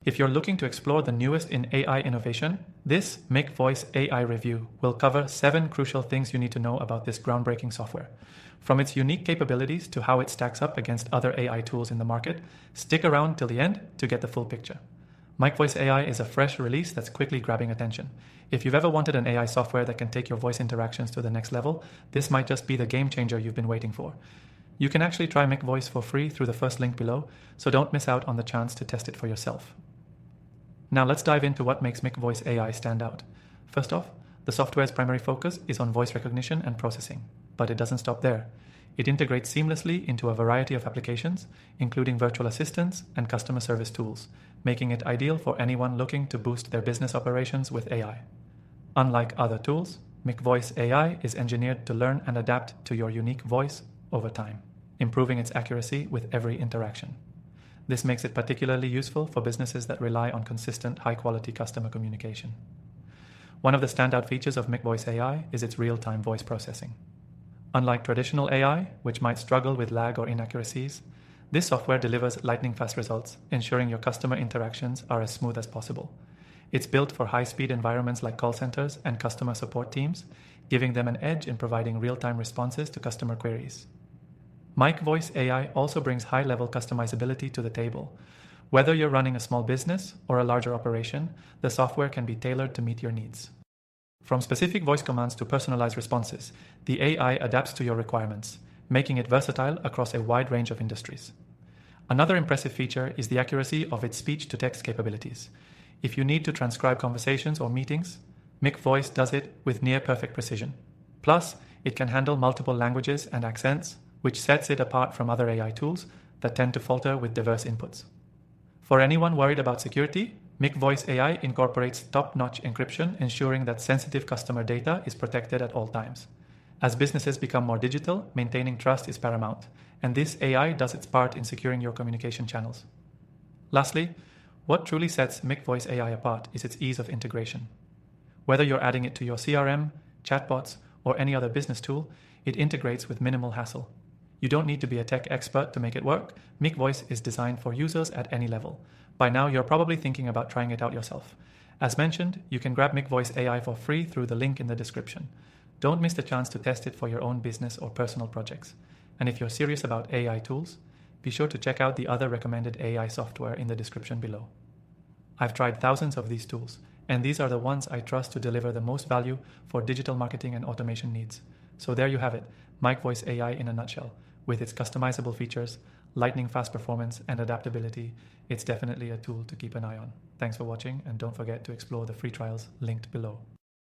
If you're looking to explore the newest in AI innovation, this MicVoice AI review will cover 7 crucial things you need to know about this groundbreaking software. From its unique capabilities to how it stacks up against other AI tools in the market, stick around till the end to get the full picture. MicVoice AI is a fresh release that's quickly grabbing attention. If you've ever wanted an AI software that can take your voice interactions to the next level, this might just be the game changer you've been waiting for. You can actually try MicVoice for free through the first link below, so don't miss out on the chance to test it for yourself. Now let's dive into what makes MicVoice AI stand out. First off, the software's primary focus is on voice recognition and processing, but it doesn't stop there. It integrates seamlessly into a variety of applications, including virtual assistants and customer service tools, making it ideal for anyone looking to boost their business operations with AI. Unlike other tools, MicVoice AI is engineered to learn and adapt to your unique voice over time, improving its accuracy with every interaction. This makes it particularly useful for businesses that rely on consistent, high-quality customer communication. One of the standout features of MicVoice AI is its real-time voice processing. Unlike traditional AI, which might struggle with lag or inaccuracies, this software delivers lightning-fast results, ensuring your customer interactions are as smooth as possible. It's built for high-speed environments like call centers and customer support teams, giving them an edge in providing real-time responses to customer queries. MicVoice AI also brings high-level customizability to the table. Whether you're running a small business or a larger operation, the software can be tailored to meet your needs. From specific voice commands to personalized responses, the AI adapts to your requirements, making it versatile across a wide range of industries. Another impressive feature is the accuracy of its speech-to-text capabilities. If you need to transcribe conversations or meetings, MicVoice does it with near-perfect precision. Plus, it can handle multiple languages and accents, which sets it apart from other AI tools that tend to falter with diverse inputs. For anyone worried about security, MicVoice AI incorporates top-notch encryption, ensuring that sensitive customer data is protected at all times. As businesses become more digital, maintaining trust is paramount, and this AI does its part in securing your communication channels. Lastly, what truly sets MicVoice AI apart is its ease of integration. Whether you're adding it to your CRM, chatbots, or any other business tool, it integrates with minimal hassle. You don't need to be a tech expert to make it work. MicVoice is designed for users at any level. By now, you're probably thinking about trying it out yourself. As mentioned, you can grab MicVoice AI for free through the link in the description. Don't miss the chance to test it for your own business or personal projects. And if you're serious about AI tools, be sure to check out the other recommended AI software in the description below. I've tried thousands of these tools, and these are the ones I trust to deliver the most value for digital marketing and automation needs. So there you have it, MicVoice AI in a nutshell. With its customizable features, lightning-fast performance, and adaptability, it's definitely a tool to keep an eye on. Thanks for watching, and don't forget to explore the free trials linked below.